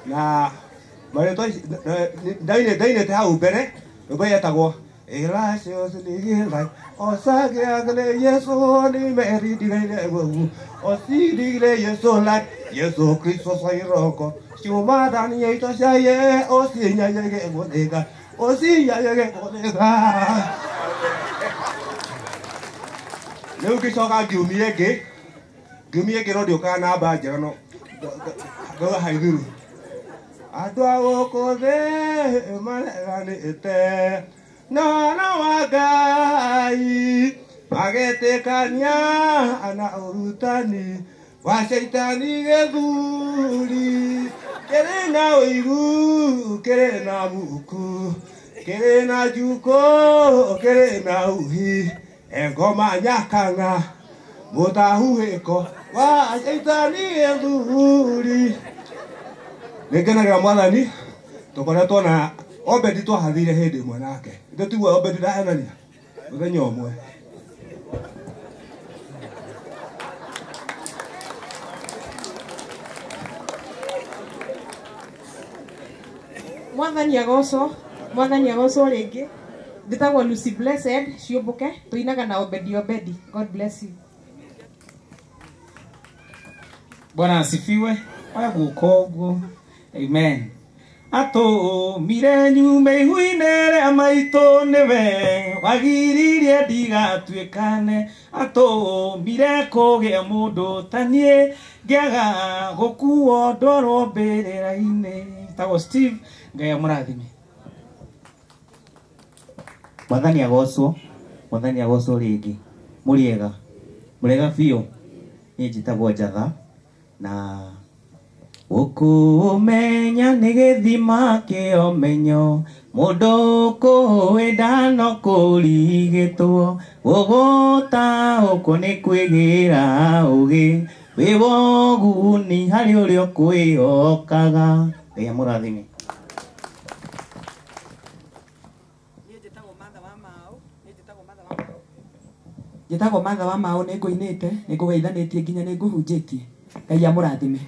na mareto daine te hau mbere nyumba yetagwo Lazarus ligilai osage agle Yesu ni meri digile wu osigile Yesu la Yesu Kristo sairoko chuma dani yeto shaye osinya yege bodega osinya yege bodega leo kisoka gumie rodio kana ba jerano go haiduru adwa okode malani ete Nana wagai magete kanya ana urutani washaitani geduri kerena oiru kerena muku kerena juko kerena uhi engoma nyakanga mutahuheko washaitani geduri negenaga mwathani tukoretwo na Obedi to hathire hindi mwe nake. Ndio tu Obedi da enania. Muthenya omwe. Mwathani agoco ringi. Nditagwo Lucy Blessed, ciumbuke tuinaga na Obedi. God bless you. Bwana asifiwe. Waya guko. Amen. Ato mirenyu meihuinere amaito newe wagiririe ndiga tuikane ato mireko ge mundu tanie ngiaga gukuo ndoro mbirira-ine tago Steve ngaya murathime Mwathani agocwo ringi muriega biu ni njitagwo Njatha na ukumenya ni githima kio menyo mundu kuwenda no kurigitwo uguta uko ni kwigira ugi wiboguni hari urio kwiokaga ya murathime Njitagwo Martha wa Mao ninguinite ningugeithanitie nginya ninguhunjitie Ngai amurathime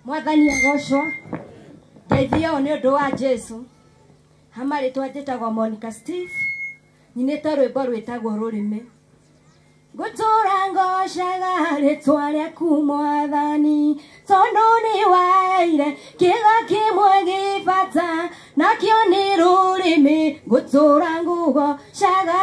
Mwathani agocwo ngeithio ni undu wa Jesu hamari twajitagwo Monica Steve nyinite rwimbo rwitagwo rurime Gutura ngocaga ritwa riaku Mwathani tondu ni waire kiugo kimwe gibata nakio ni rurimi gutura ngugocaga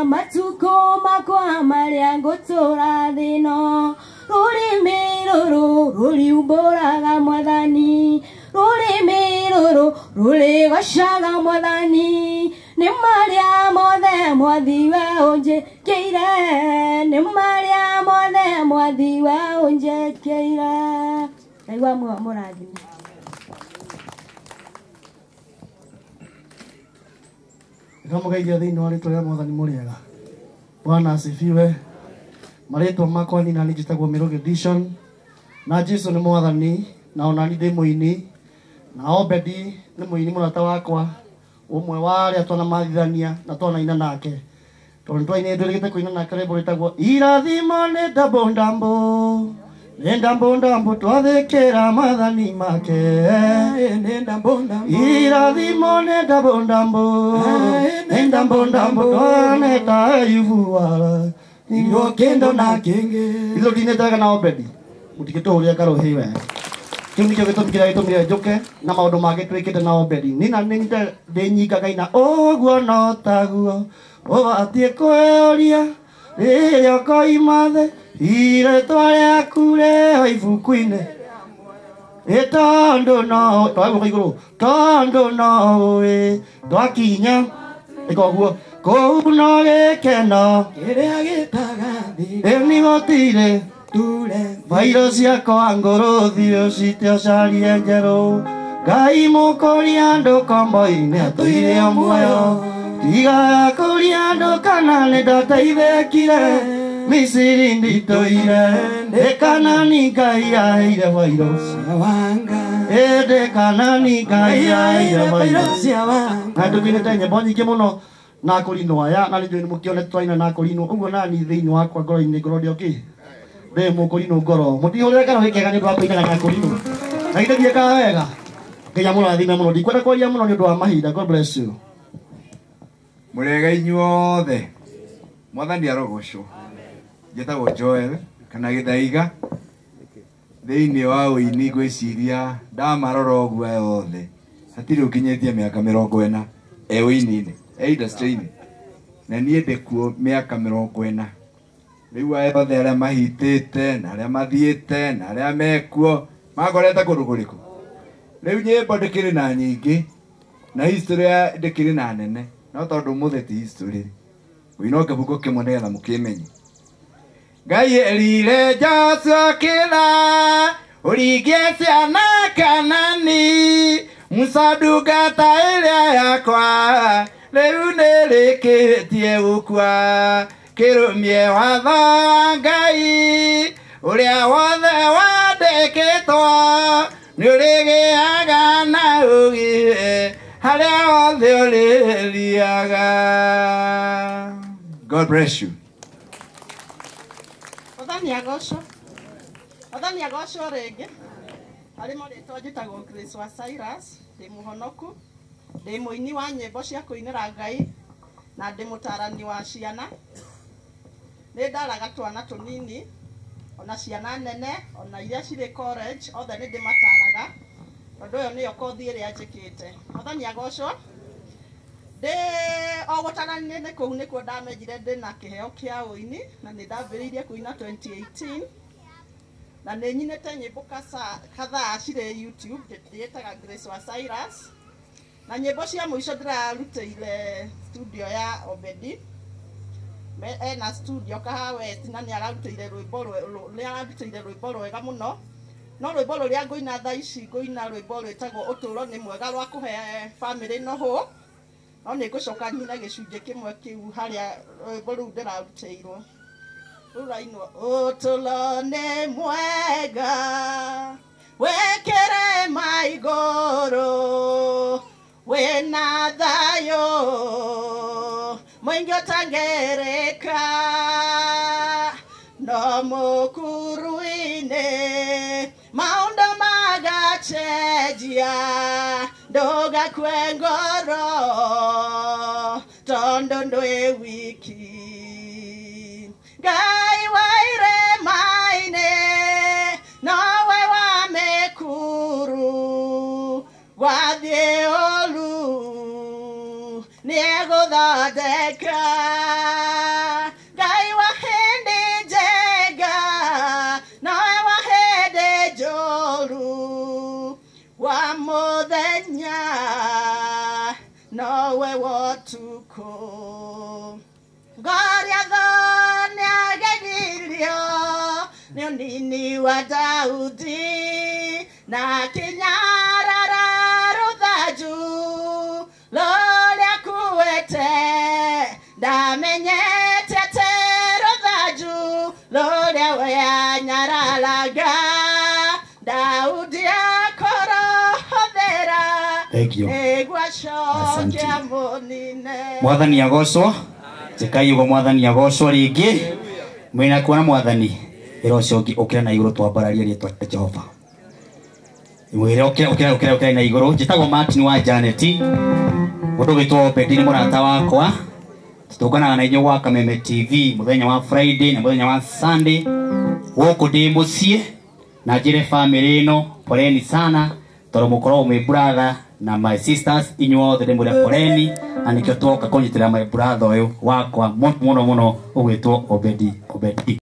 matuko makwa maria gutura thino rurimi ruru ruriumburaga Mwathani rurimi ruru rurigocaga Mwathani ni maria mothe mwathiwe unjikire ni maria mothe mwathiwe unjikire Ngai wa murathime Nikamugeithia thiini wa ritwa ria Mwathani muriega Bwana asifiwe Maritwa makwa ni nani njitagwo Mirugi Dishon na Jesu ni Mwathani na onani ndi muini na Obedi ni muini murata wakwa umwe wa aria twana mathithania na twana ina nake tondu twaine ndurigite kuina nake rwimbo rwitagwo irathimo ni ndambo twathikira mathani make irathimo ni ndambo twaneta ivua Iyo kendo na kingi ilo dinetaga na Obedi mutigito uria karohiwe kiu nikio gitumikira gitumire njuke na maundu mangĩ twĩkĩte na Obedi nina nĩnyite ndĩnyingaga ina ũguo no taguo ũbatiĩ kwĩũria rĩrĩa ũkoima thĩ irĩtwa rĩaku rĩho ibuku-inĩ nĩ tondũ no twagũka igũrũ tondũ no ũĩ twakinya ĩka ũguo kũu no gĩkeno kĩrĩa gĩtaga thĩ nĩ gũtirĩ Vairo ciakwa ngũrũthi ũcite ũcarie njerũ Ngai mũkũria andũ kombo-inĩ atũire o muoyo tiga kũria andũ kana nĩ ndateithĩkire Misiri nditũire ndĩkanani Ngai aheire vairo cia wanga ndĩkanani Ngai aheire vairo cia wanga na tũkinĩte nyĩmbo nyingĩ mũno na kũrinwo aya na nĩ njũĩ nĩ mũkĩone twaina na kũrinwo ũguo nani thĩinĩ wakwa ngoro-inĩ ngoro ndĩoki Demo Corino Goro. Motivo de caro que gane para pegar a Corino. Ahí te llega vega. Que llamo la dime mono. Di cuenta que llamo no ndo amahida. God bless you. Murega inyuothe. Mwathani arogocwo. Njĩtagwo Joel kana Gĩthaiga. Thĩinĩ wa ũini ngwĩciria ndamarora ũguo othe. Hatirĩ ũkinyĩtie mĩaka 40 ũini-inĩ industry-inĩ. Na niĩ ndĩkuo mĩaka 40. Rĩu aya othe arĩa mahitĩte na arĩa mathiĩte na arĩa mekuo makorete kũndũ kũrĩkũ. Rĩu nyĩmbo ndĩkĩrĩ na nyingĩ na history ndĩkĩrĩ na nene. No tondũ mũthĩ ti history. Wĩno kĩbuku kĩmwe nĩgetha mũkĩmenye. Ngai erire Joshua kĩra ũringie ciana Kanani Musa ndungata ĩrĩa yakwa rĩu nĩrĩkĩtie gũkua kĩrũmie watho wa Ngai ũrĩa wothe wandĩkĩtwo nĩũrĩgĩaga na ũgĩ harĩa othe ũrĩthiaga. God bless you. Othani agocwo rĩngĩ arĩ marĩtwa njĩtagwo Grace wa Cyrus, ndĩ mũhonoku, ndĩ mũini wa nyĩmbo cia kũinĩra Ngai na ndĩ mũtarani wa ciana. Nĩ ndaraga twana tũnini ona ciana nene ona iria cirĩ college othe nĩ ndĩmataraga tondũ ũyũ nĩyo kothi ĩrĩa njĩkĩte. Othani agocwo ndĩ o gũtarania nĩ kũu nĩkuo ndamenyire ndĩ na kĩheo kĩa ũini na nĩ ndambĩrĩirie kũina 2018 na nĩ nyinĩte nyĩmbo kadhaa cirĩ YouTube ndĩĩtaga Grace wa Cyrus na nyĩmbo cia mũico ndĩrarutĩire studio ya Obedi ena studio Kahawest na nĩararutĩire rwĩmbo rwega mũno. No rwĩmbo rũrĩa ngũina thaa ici ngũina rwĩmbo rwĩtagwo ũtũũro nĩ mwega rwa kũhe family nohũ. No nĩ ngũcoka nyina gĩcunjĩ kĩmwe kĩu harĩa rwĩmbo rũu ndĩrarutĩirwo. Rũrainwo ũtũũro nĩ mwega wĩkĩrĩma igũrũ wĩna thayũ mũingĩ ũtangĩrĩka no mũkuru-inĩ maũndũ magacenjia ndũgakue ngoro tondũ ndwĩ wiki. Ngai wa irĩma-inĩ nowe wa mĩkuru wathiĩ ũru nĩegũthondeka. Ngai wa hĩndĩ njega nowe wa hĩndĩ njũru wa mũthenya nowe wa ũtukũ. Goliath nĩagegirio nĩ ũnini wa Daudi na kĩnyarara rũthanju rũrĩa akuĩte ndamenyete atĩ rũthanju rũrĩa we anyararaga Daudi akũrũhũthĩra nĩguo acokia mũnine. Mwathani agocwo. Jekai ugo mwathani agocwo rĩngĩ. Mwĩna kuona mwathani ĩro ũcio ũkĩra na igũrũ twambararia rĩtwa rĩa Jehova. Mwĩre ũkĩra na igũrũ. Njĩtagwo Martin wa Janet. Mũndũ wĩtwo Obedi nĩ mũrata wakwa. Tũtũnganaga na inyuĩ gwa Kameme TV mũthenya wa Friday na mũthenya wa Sunday. Gũkũ ndĩ mũciĩ na njĩre family ĩno poleni sana tondũ mũkorwo mwĩ brother na my sisters inyuothe ndĩ mũrĩa poleni na nĩkĩo twoka kũnyitĩrĩra my brother ũyũ wakwa mũno mũno ũgwĩtwo Obedi.